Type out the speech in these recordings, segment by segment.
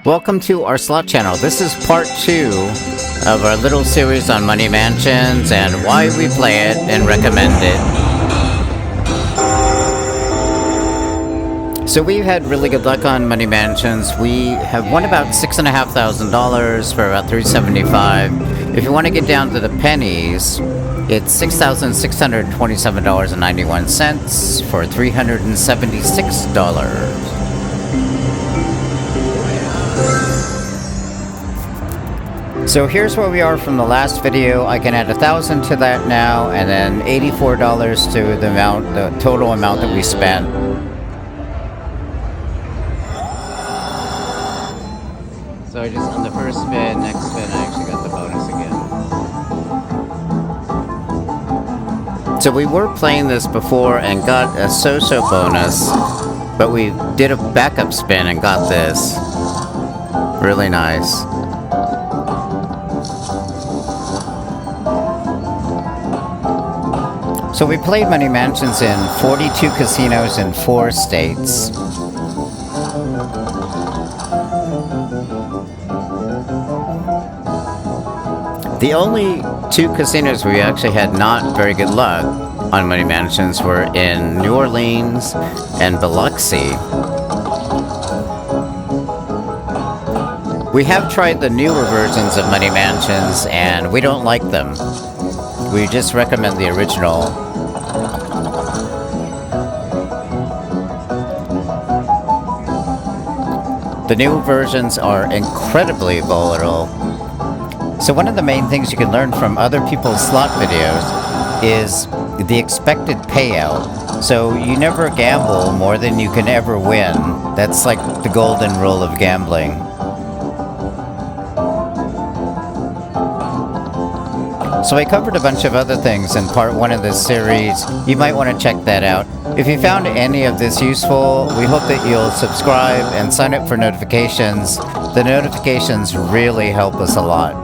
Welcome to our slot channel. This is part 2 of our little series on Money Mansions and why we play it and recommend it. So we've had really good luck on Money Mansions. We have won about $6,500 for about $375. If you want to get down to the pennies, it's $6,627.91 for $376. So here's where we are from the last video. I can add $1,000 to that now, and then $84 to the total amount that we spent. So I just on the first spin, next spin, I actually got the bonus again. So we were playing this before and got a so-so bonus, but we did a backup spin and got this. Really nice. So we played Money Mansions in 42 casinos in 4 states. The only 2 casinos we actually had not very good luck on Money Mansions were in New Orleans and Biloxi. We have tried the newer versions of Money Mansions and we don't like them. We just recommend the original. The new versions are incredibly volatile. So one of the main things you can learn from other people's slot videos is the expected payout. So you never gamble more than you can ever win. That's like the golden rule of gambling. So I covered a bunch of other things in part 1 of this series. You might want to check that out. If you found any of this useful, we hope that you'll subscribe and sign up for notifications. The notifications really help us a lot.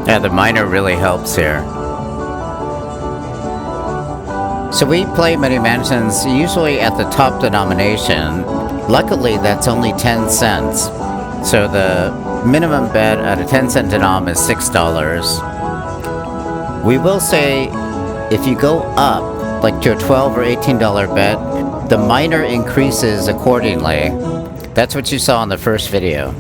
Yeah, the minor really helps here. So we play Money Mansions usually at the top denomination. Luckily, that's only 10 cents. So the minimum bet at a 10-cent denom is $6. We will say if you go up, like to a $12 or $18 bet, the minor increases accordingly. That's what you saw in the first video.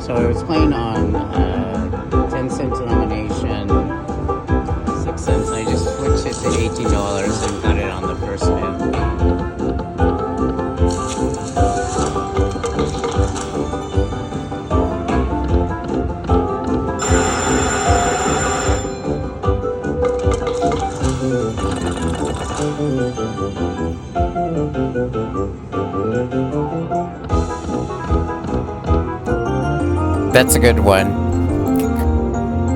So I was playing on 10-cent denomination, 6 cents, and I just switched it to $18 and got it on the first spin. That's a good one.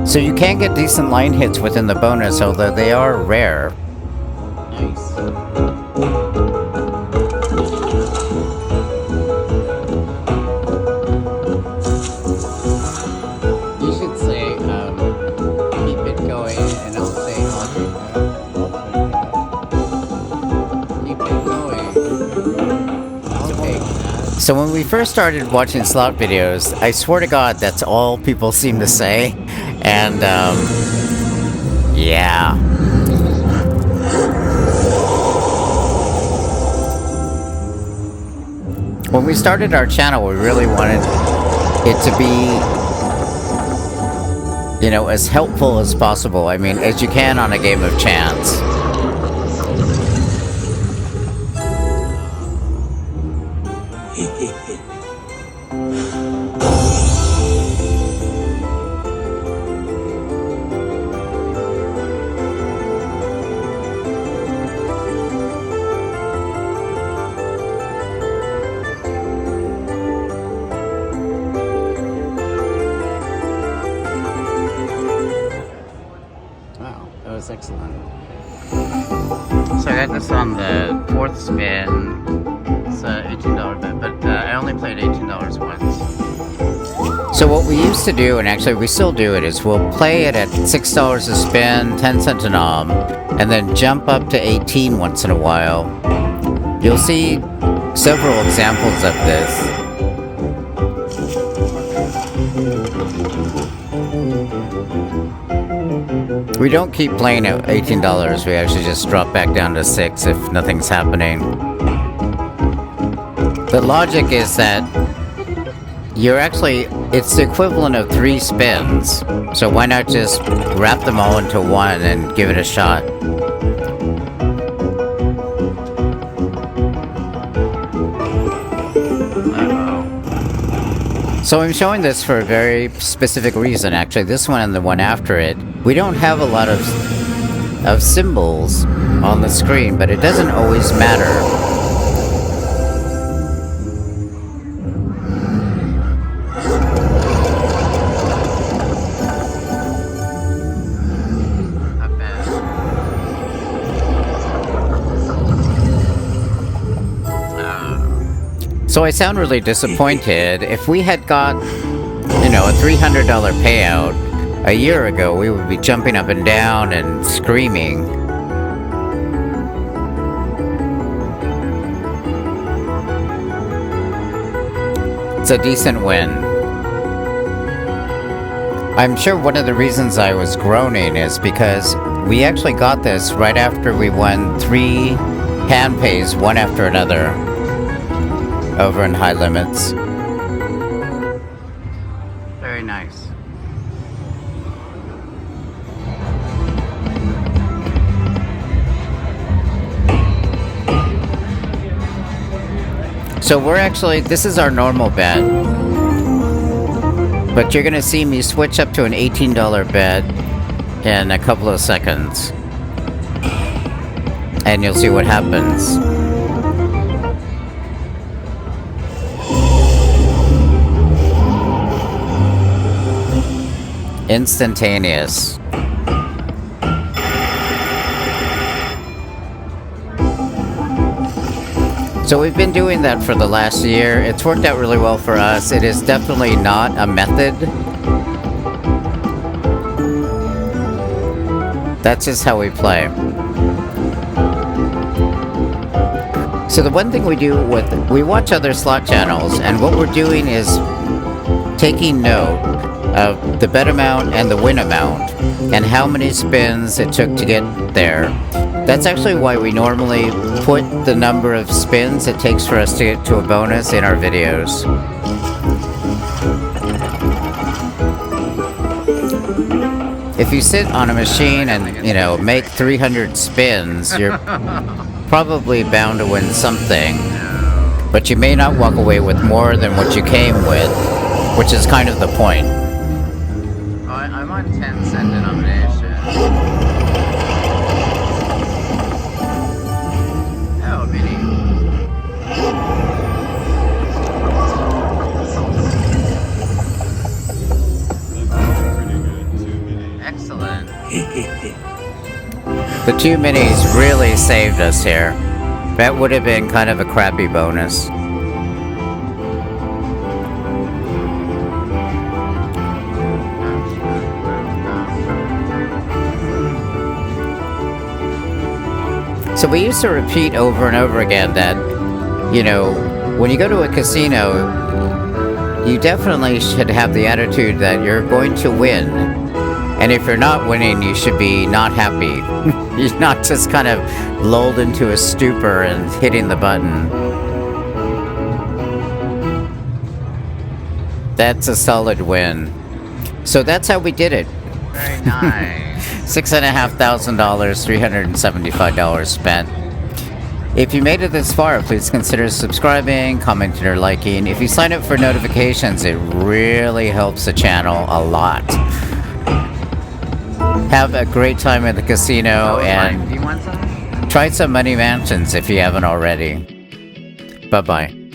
So you can get decent line hits within the bonus, although they are rare. Nice. You should say, keep it going, and I'll say, keep it going. I'll take that. So when we first started watching slot videos, I swear to God, that's all people seem to say. And, yeah. When we started our channel, we really wanted it to be, you know, as helpful as possible. I mean, as you can on a game of chance. Wow, that was excellent. So I got this on the fourth spin. It's an $18 bet, but I only played $18 once. So what we used to do, and actually we still do it, is we'll play it at $6 a spin, 10 cents a nom, and then jump up to 18 once in a while. You'll see several examples of this. We don't keep playing at $18, we actually just drop back down to 6 if nothing's happening. The logic is that it's the equivalent of 3 spins, so why not just wrap them all into one and give it a shot? So I'm showing this for a very specific reason, actually. This one and the one after it. We don't have a lot of symbols on the screen, but it doesn't always matter. So I sound really disappointed. If we had got, you know, a $300 payout a year ago, we would be jumping up and down and screaming. It's a decent win. I'm sure one of the reasons I was groaning is because we actually got this right after we won 3 hand pays, one after another, over in high limits. Very nice. So this is our normal bet. But you're gonna see me switch up to an $18 bet in a couple of seconds. And you'll see what happens. Instantaneous. So we've been doing that for the last year. It's worked out really well for us. It is definitely not a method. That's just how we play. So the one thing we do we watch other slot channels, and what we're doing is taking note of the bet amount and the win amount, and how many spins it took to get there. That's actually why we normally put the number of spins it takes for us to get to a bonus in our videos. If you sit on a machine and, you know, make 300 spins, you're probably bound to win something, but you may not walk away with more than what you came with, which is kind of the point. I'm on 10-cent denomination. Oh, mini. Excellent. The 2 minis really saved us here. That would have been kind of a crappy bonus. So we used to repeat over and over again that, you know, when you go to a casino, you definitely should have the attitude that you're going to win. And if you're not winning, you should be not happy. You're not just kind of lulled into a stupor and hitting the button. That's a solid win. So that's how we did it. Very nice. $6,500, $375 spent. If you made it this far, please consider subscribing, commenting, or liking. If you sign up for notifications, it really helps the channel a lot. Have a great time at the casino and Do you want some? try some Money Mansions if you haven't already. Bye-bye.